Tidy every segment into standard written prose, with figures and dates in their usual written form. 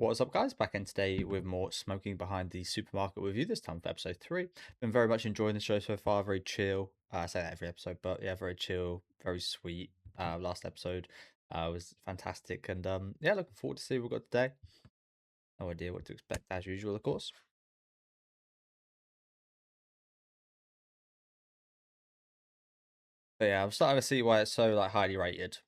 What's up, guys? Back in today with more smoking behind the supermarket review. This time for episode 3. Been very much enjoying the show so far. Very chill. I say that every episode, but yeah, very chill, very sweet. Last episode was fantastic, and yeah, looking forward to see what we've got today. No idea what to expect as usual, of course. But yeah, I'm starting to see why it's so like highly rated.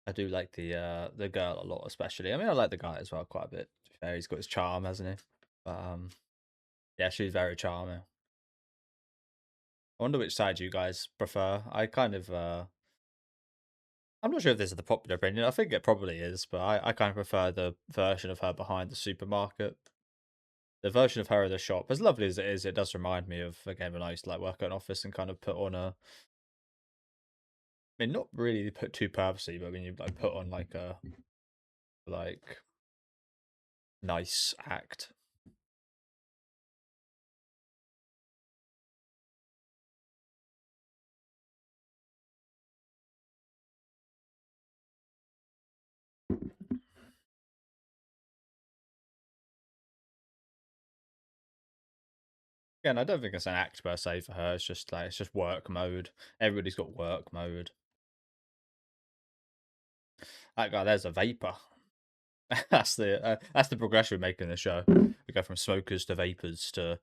I do like the girl a lot, especially. I mean, I like the guy as well quite a bit. To be fair, he's got his charm, hasn't he? But yeah, she's very charming. I wonder which side you guys prefer. I kind of I'm not sure if this is the popular opinion. I think it probably is, but I kind of prefer the version of her behind the supermarket. The version of her in the shop, as lovely as it is, it does remind me of again when I used to like work at an office and kind of put on a. I mean, not really put too purposely, but when you like put on like a like nice act. Again, I don't think it's an act per se for her. It's just like it's just work mode. Everybody's got work mode. That guy, there's a vapor. That's the progression we make in the show. We go from smokers to vapors to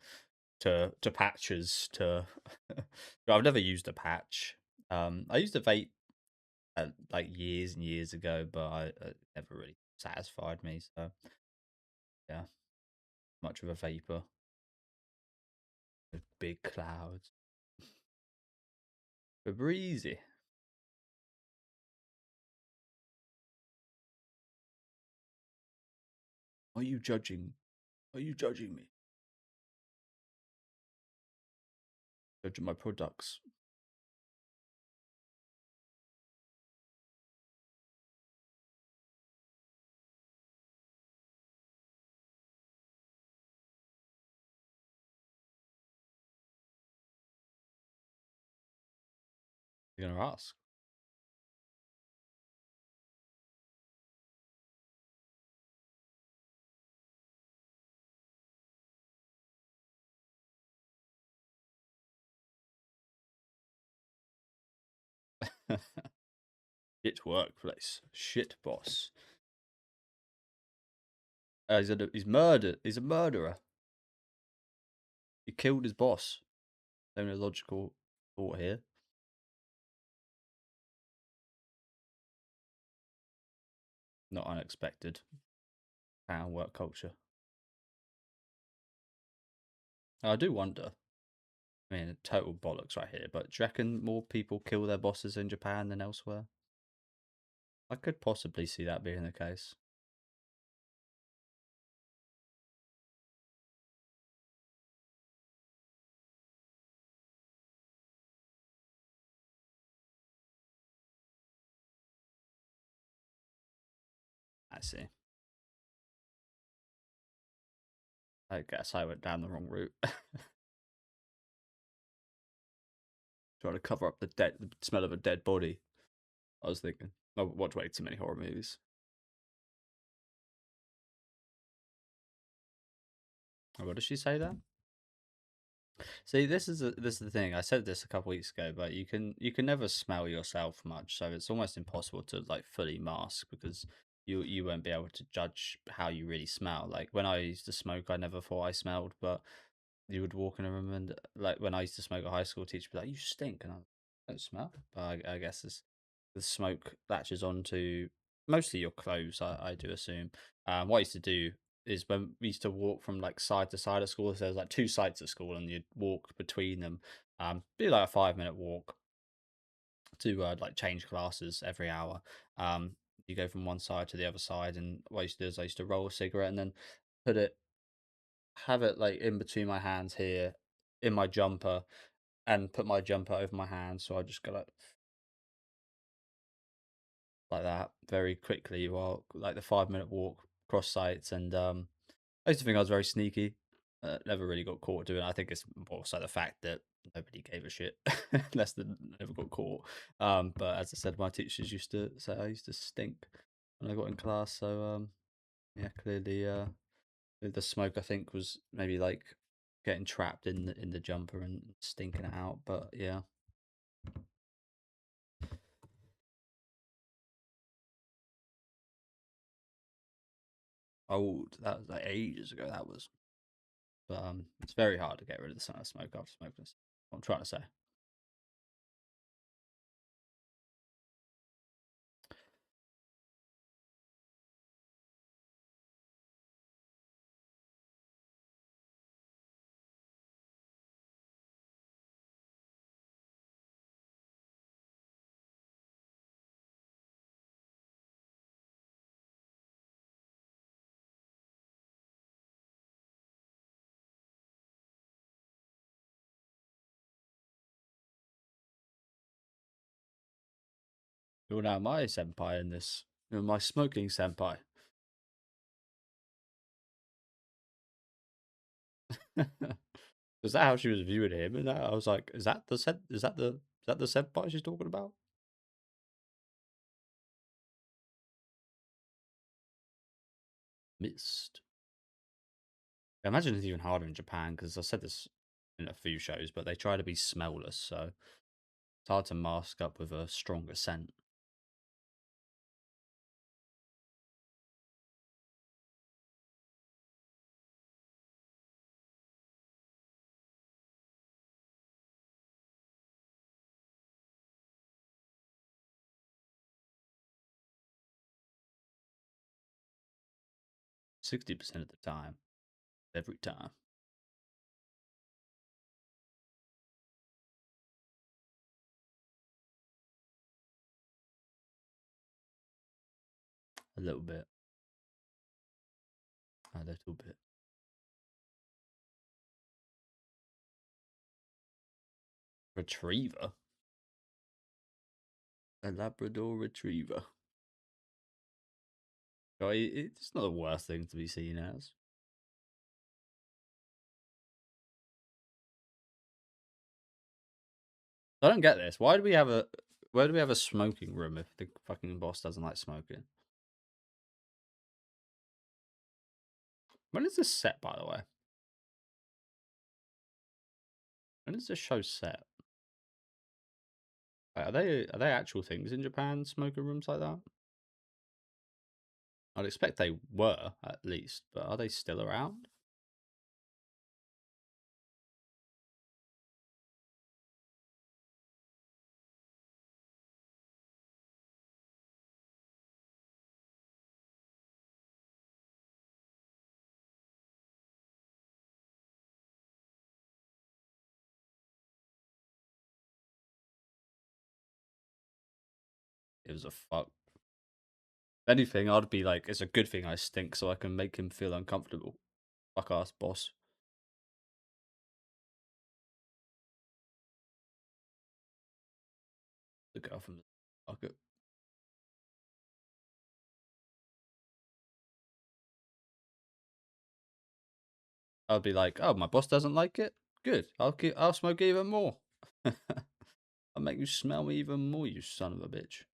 patches to. I've never used a patch. I used a vape like years and years ago, but I it never really satisfied me. So yeah, much of a vapor with big clouds, but breezy. Are you judging? Are you judging me? Judging my products? You're gonna ask. Shit workplace. Shit boss. He's murdered. He's a murderer. He killed his boss. Only logical thought here. Not unexpected. Our work culture. I do wonder. I mean, total bollocks right here. But do you reckon more people kill their bosses in Japan than elsewhere? I could possibly see that being the case. I see. I guess I went down the wrong route. Trying to cover up the smell of a dead body. I was thinking, I watch way too many horror movies. Oh, what did she say there? See, this is the thing. I said this a couple weeks ago, but you can never smell yourself much, so it's almost impossible to like fully mask because you won't be able to judge how you really smell. Like when I used to smoke, I never thought I smelled, but you would walk in a room and like when I used to smoke, a high school teacher would be like, "You stink," and I don't smell. But I guess it's, the smoke latches onto mostly your clothes. I do assume. What I used to do is when we used to walk from like side to side at school. So there's like two sides of school, and you'd walk between them. Be like a 5 minute walk to like change classes every hour. You go from one side to the other side, and what I used to do is I used to roll a cigarette and then put it have it like in between my hands here in my jumper and put my jumper over my hands. So I just go like that very quickly while like the 5 minute walk cross sites. And I used to think I was very sneaky. Never really got caught doing it. I think it's more so the fact that nobody gave a shit. Less than never got caught. But as I said, my teachers used to say I used to stink when I got in class. So yeah, clearly the smoke I think was maybe like getting trapped in the jumper and stinking it out. But yeah. Old. That was like ages ago. That was. But it's very hard to get rid of the smell of smoke after smoking. That's what I'm trying to say. You're now my senpai in this. You're my smoking senpai. Is that how she was viewing him? And I was like, is that the senpai she's talking about? Mist. I imagine it's even harder in Japan because I said this in a few shows, but they try to be smellless, so it's hard to mask up with a stronger scent. 60% of the time, every time. A little bit. A little bit. Retriever? A Labrador retriever. Oh, it's not the worst thing to be seen as. I don't get this. Why do we have a smoking room if the fucking boss doesn't like smoking? When is this set, by the way? When is this show set? Are they actual things in Japan? Smoking rooms like that? I'd expect they were at least, but are they still around? It was a fuck. If anything, I'd be like, it's a good thing I stink so I can make him feel uncomfortable. Fuck ass boss. The girl from the fuck it. I'd be like, oh, my boss doesn't like it. Good. I'll smoke even more. I'll make you smell me even more, you son of a bitch.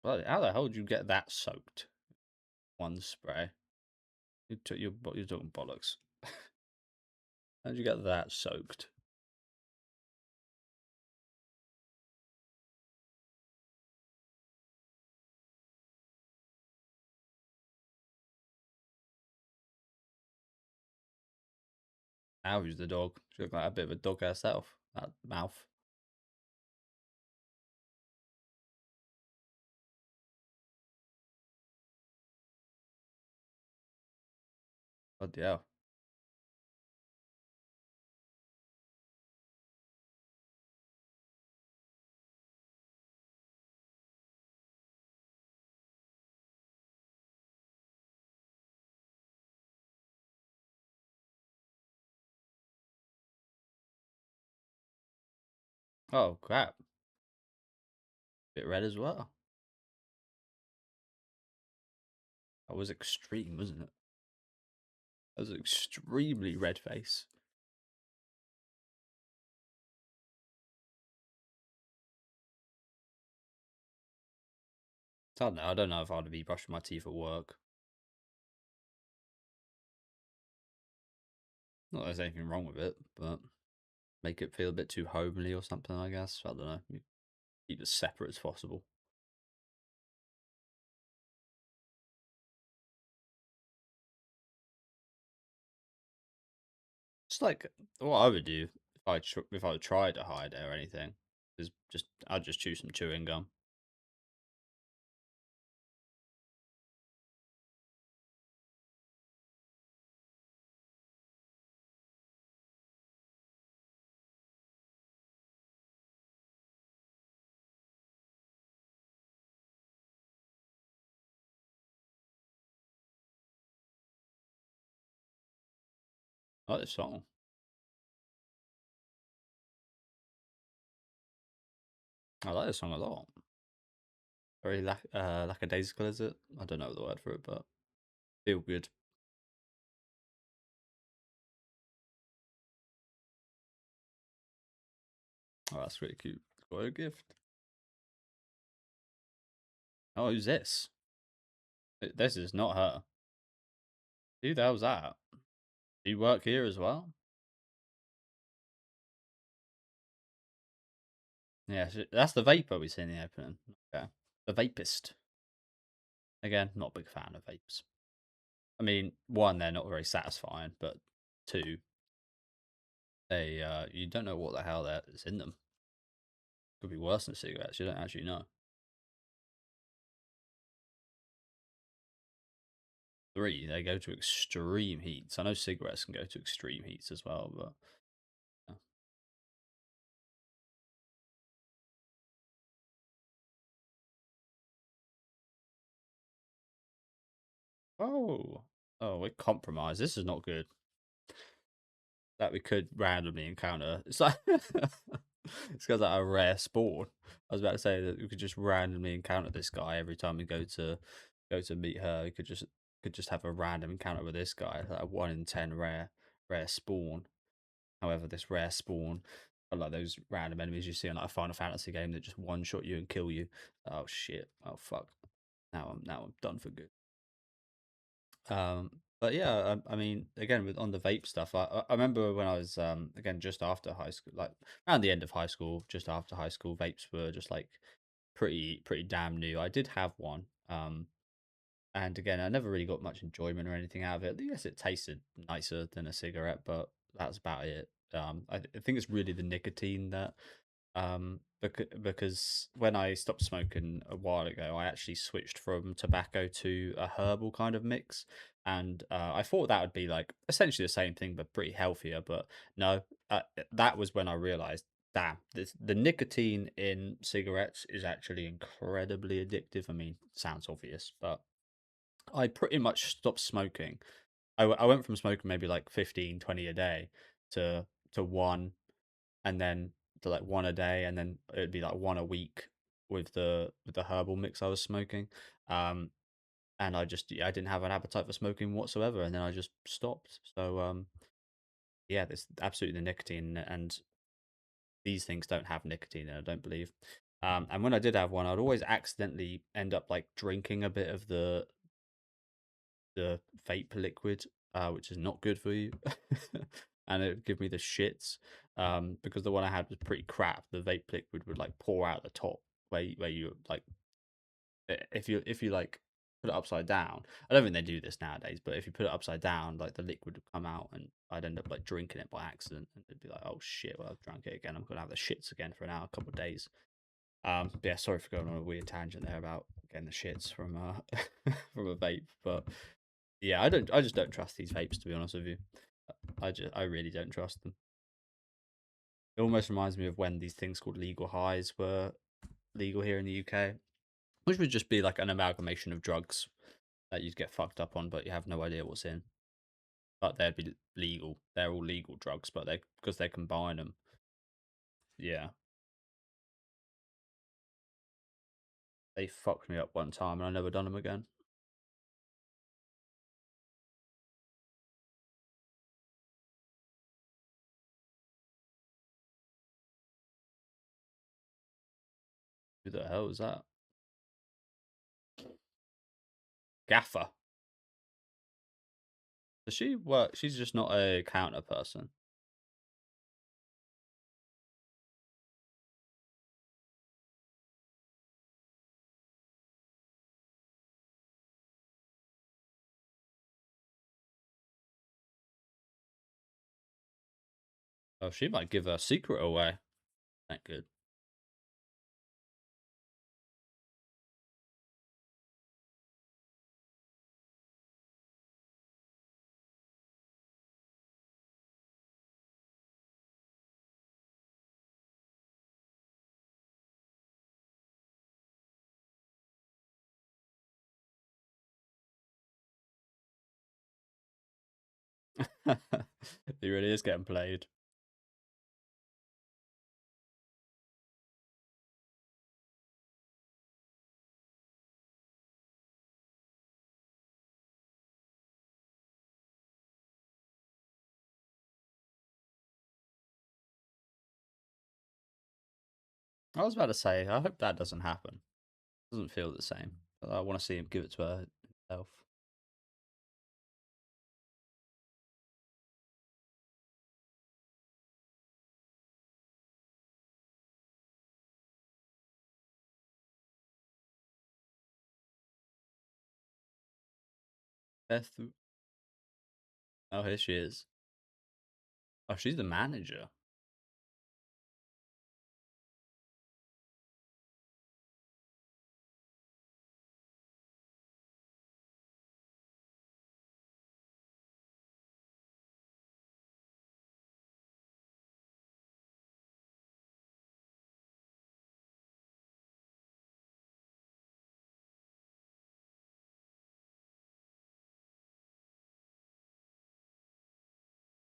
Well, how the hell did you get that soaked? One spray. You're talking bollocks. How'd you get that soaked? How's the dog? She looked like a bit of a dog herself. That mouth. Bloody hell. Oh crap! Bit red as well. That was extreme, wasn't it? That was an extremely red face. I don't know. I don't know if I'd be brushing my teeth at work. Not that there's anything wrong with it, but make it feel a bit too homely or something, I guess. I don't know. Keep it separate as possible. Just like what I would do if I tried to hide it or anything is just I'd just chew some chewing gum. I like this song. I like this song a lot. Very lackadaisical, is it? I don't know the word for it, but feel good. Oh, that's really cute. Got a gift. Oh, who's this? This is not her. Who the hell's that? Do you work here as well? Yeah, that's the vapor we see in the opening. Okay. The vapist. Again, not a big fan of vapes. I mean, one, they're not very satisfying, but two, they you don't know what the hell is in them. Could be worse than cigarettes. You don't actually know. Three, they go to extreme heats. I know cigarettes can go to extreme heats as well, but yeah. Oh, oh, we're compromised. This is not good. That we could randomly encounter. It's like it's got like a rare spawn. I was about to say that we could just randomly encounter this guy every time we go to meet her. We could just have a random encounter with this guy, like a 1 in 10 rare spawn. However, this rare spawn are like those random enemies you see in like a Final Fantasy game that just one shot you and kill you. Oh shit! Oh fuck! Now I'm done for good. But yeah, I mean, again, with on the vape stuff, I remember when I was again just after high school, like around the end of high school, just after high school, vapes were just like pretty damn new. I did have one, and again, I never really got much enjoyment or anything out of it. Yes, it tasted nicer than a cigarette, but that's about it. I think it's really the nicotine that because when I stopped smoking a while ago, I actually switched from tobacco to a herbal kind of mix, and I thought that would be like essentially the same thing but pretty healthier. But no, that was when I realized, damn, the nicotine in cigarettes is actually incredibly addictive. I mean, sounds obvious, but I pretty much stopped smoking. I went from smoking maybe like 15, 20 a day to one, and then to like one a day, and then it'd be like one a week with the herbal mix I was smoking. Um, and I just I didn't have an appetite for smoking whatsoever, and then I just stopped. So yeah, there's absolutely the nicotine, and these things don't have nicotine, I don't believe. And when I did have one, I'd always accidentally end up like drinking a bit of the vape liquid, which is not good for you, and it would give me the shits. Because the one I had was pretty crap. The vape liquid would like pour out the top where you like if you like put it upside down. I don't think they do this nowadays, but if you put it upside down, like the liquid would come out, and I'd end up like drinking it by accident, and it'd be like, oh shit, well I've drunk it again. I'm gonna have the shits again for an hour, a couple of days. But yeah, sorry for going on a weird tangent there about getting the shits from from a vape, but yeah, I just don't trust these vapes, to be honest with you. I really don't trust them. It almost reminds me of when these things called legal highs were legal here in the UK, which would just be like an amalgamation of drugs that you'd get fucked up on, but you have no idea what's in. But they'd be legal. They're all legal drugs, but they because they combine them. Yeah. They fucked me up one time and I never done them again. Who the hell is that? Gaffer. Does she work? She's just not a counter person. Oh, she might give her secret away. That good. He really is getting played. I was about to say, I hope that doesn't happen. Doesn't feel the same. I want to see him give it to her himself. Beth. Oh, here she is. Oh, she's the manager.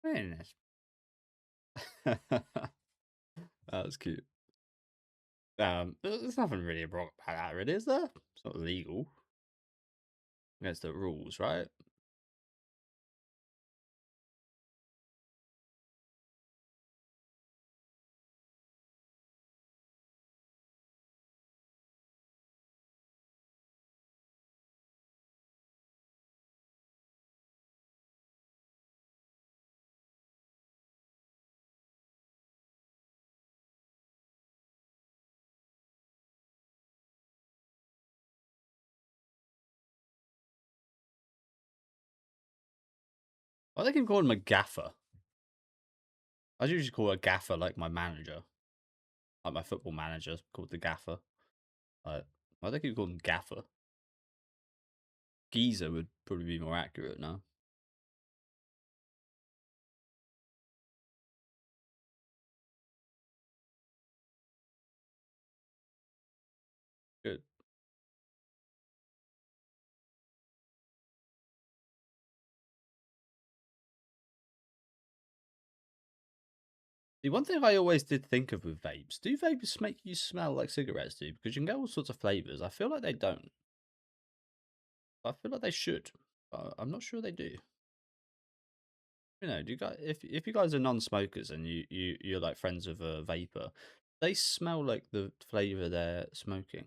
Very nice. That was cute. There's nothing really wrong about that, really, is there? It's not illegal against the rules, right? Why do they keep calling him a gaffer? I usually call a gaffer like my manager, like my football manager called the gaffer. Like, why do they keep calling him gaffer? Geezer would probably be more accurate now. Good. The one thing I always did think of with vapes, do vapes make you smell like cigarettes, do? Because you can get all sorts of flavors. I feel like they don't. I feel like they should. But I'm not sure they do. Do you guys, if you guys are non-smokers and you're like friends with a vapor, they smell like the flavor they're smoking.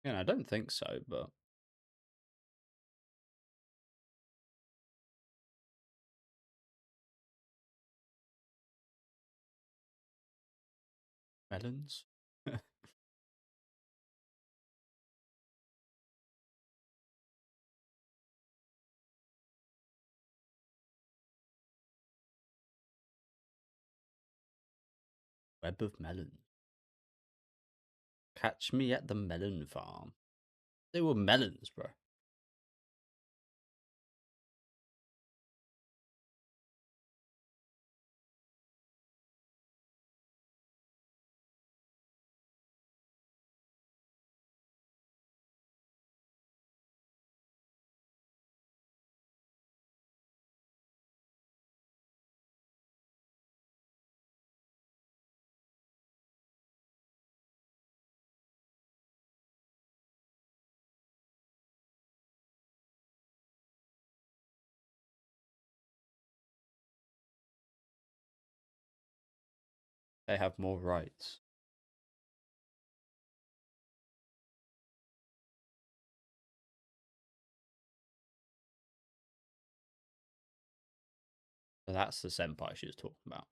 I don't think so, but melons. Web of melon. Catch me at the melon farm. They were melons, bro. They have more rights. So that's the senpai she was talking about.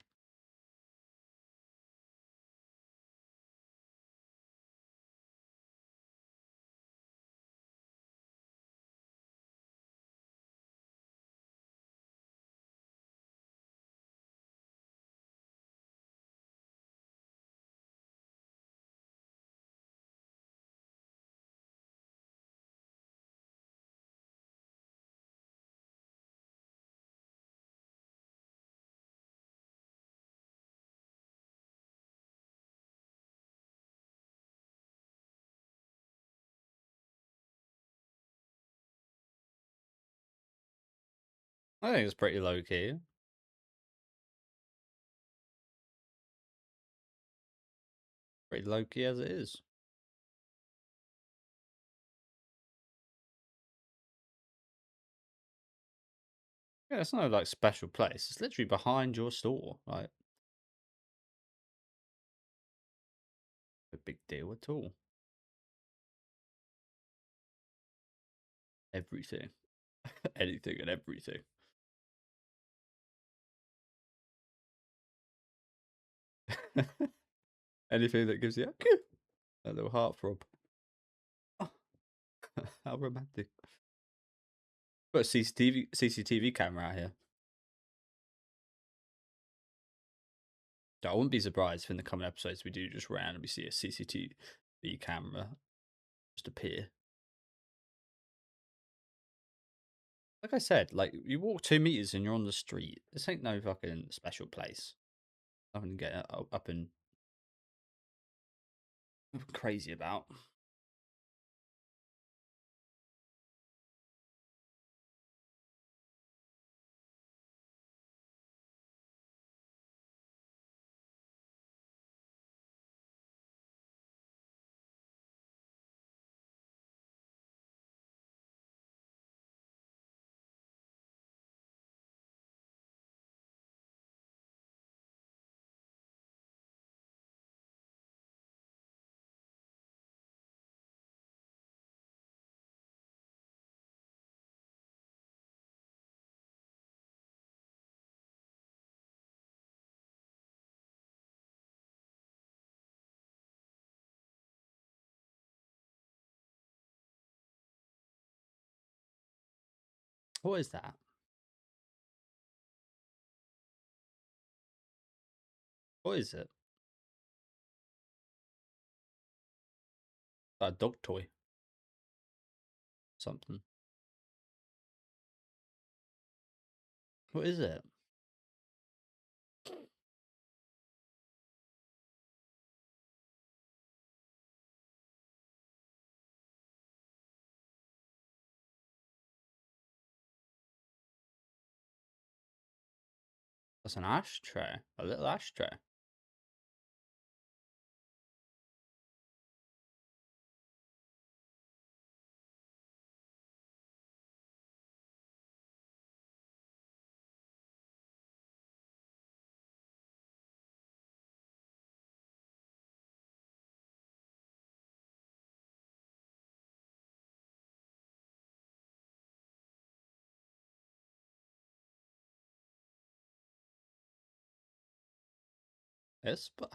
I think it's pretty low key. Pretty low key as it is. Yeah, it's no like special place. It's literally behind your store. Like a big deal at all. Everything. Anything and everything. Anything that gives you a little heart throb. Oh, how romantic. Got a CCTV camera out here. I wouldn't be surprised if in the coming episodes we do just randomly see a CCTV camera just appear. Like I said, like you walk 2 meters and you're on the street. This ain't no fucking special place. Nothing to get up and crazy about. What is that? What is it? A dog toy? Something. What is it? That's an ashtray. A little ashtray. Espa.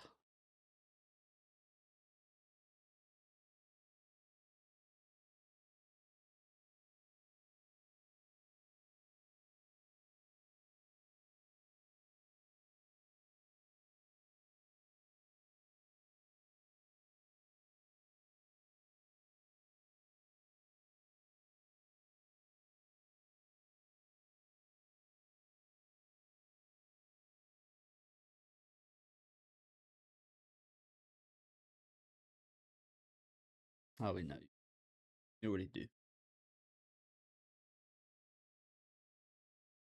Oh, we know. You already do.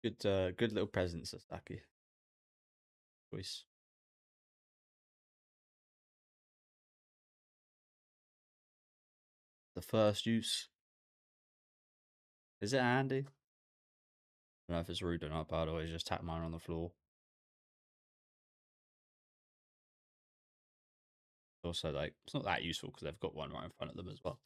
Good little present, Sasaki. Choice. The first use. Is it handy? I don't know if it's rude or not, but I'd always just tap mine on the floor. Also, like, it's not that useful because they've got one right in front of them as well.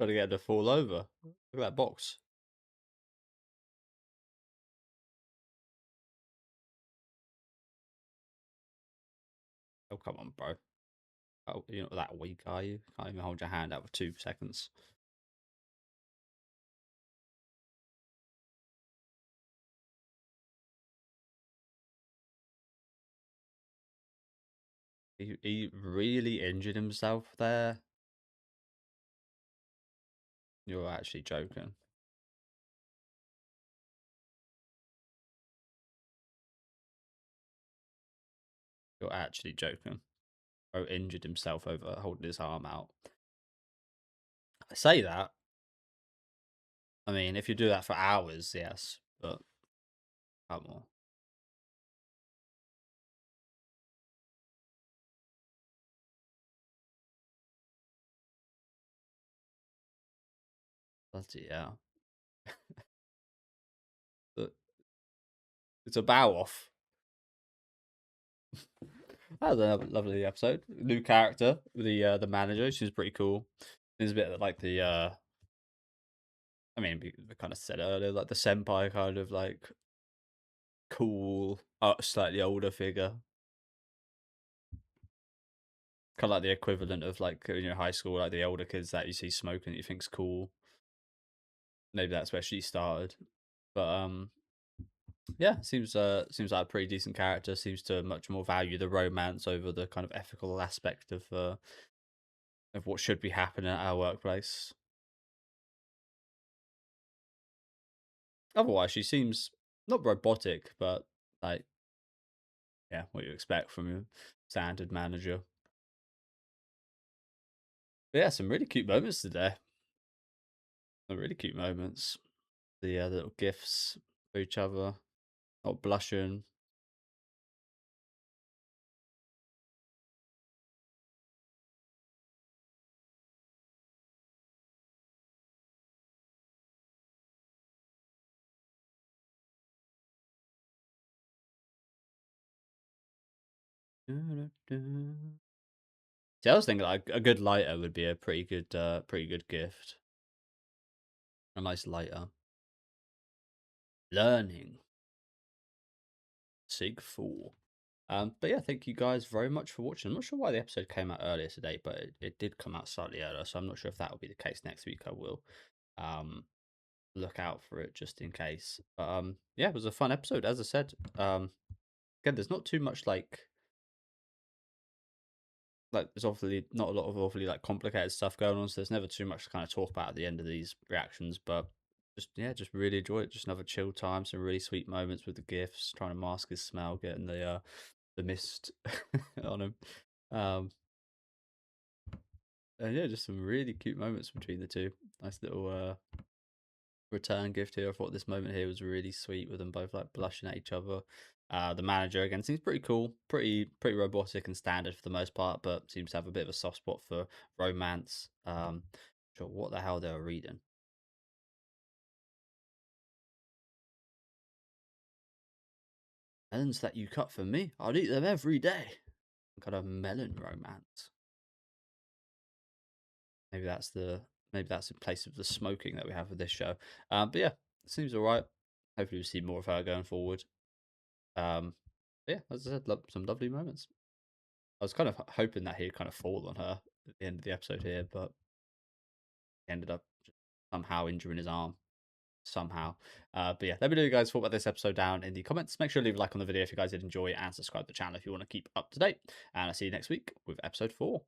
Got to get her to fall over. Look at that box. Oh, come on, bro. Oh, you're not that weak, are you? Can't even hold your hand out for 2 seconds. He really injured himself there. You're actually joking. You're actually joking. Bro injured himself over holding his arm out. I say that. I mean, if you do that for hours, yes, but come on. Bloody hell. It's a bow off. That was a lovely episode. New character, the manager. She's pretty cool. There's a bit of, like the I mean, we kind of said earlier, like the senpai kind of like cool, slightly older figure. Kind of like the equivalent of like in your high school, like the older kids that you see smoking that you think's cool. Maybe that's where she started. But yeah, seems like a pretty decent character. Seems to much more value the romance over the kind of ethical aspect of what should be happening at our workplace. Otherwise, she seems not robotic, but like yeah, what you expect from your standard manager. But yeah, some really cute moments today. Some really cute moments. The little gifts for each other, not blushing. See, I was thinking like a good lighter would be a pretty good gift. A nice lighter. Learning. Sig 4. But yeah, thank you guys very much for watching. I'm not sure why the episode came out earlier today, but it did come out slightly earlier, so I'm not sure if that will be the case next week. I will look out for it just in case. But yeah, it was a fun episode, as I said. Again, there's not too much like there's obviously not a lot of awfully like complicated stuff going on, so there's never too much to kind of talk about at the end of these reactions. But just yeah, just really enjoy it. Just another chill time, some really sweet moments with the gifts, trying to mask his smell, getting the mist on him. Um, and yeah, just some really cute moments between the two. Nice little return gift here. I thought this moment here was really sweet with them both like blushing at each other. The manager again seems pretty cool, pretty robotic and standard for the most part, but seems to have a bit of a soft spot for romance. Sure, what the hell they were reading. Melons that you cut for me, I'd eat them every day. Got a melon romance. Maybe that's the maybe that's in place of the smoking that we have with this show. But yeah, seems alright. Hopefully we see more of her going forward. Yeah, as I said, some lovely moments. I was kind of hoping that he'd kind of fall on her at the end of the episode here, but he ended up somehow injuring his arm. Somehow. But yeah, let me know what you guys thought about this episode down in the comments. Make sure to leave a like on the video if you guys did enjoy and subscribe to the channel if you want to keep up to date. And I'll see you next week with episode 4.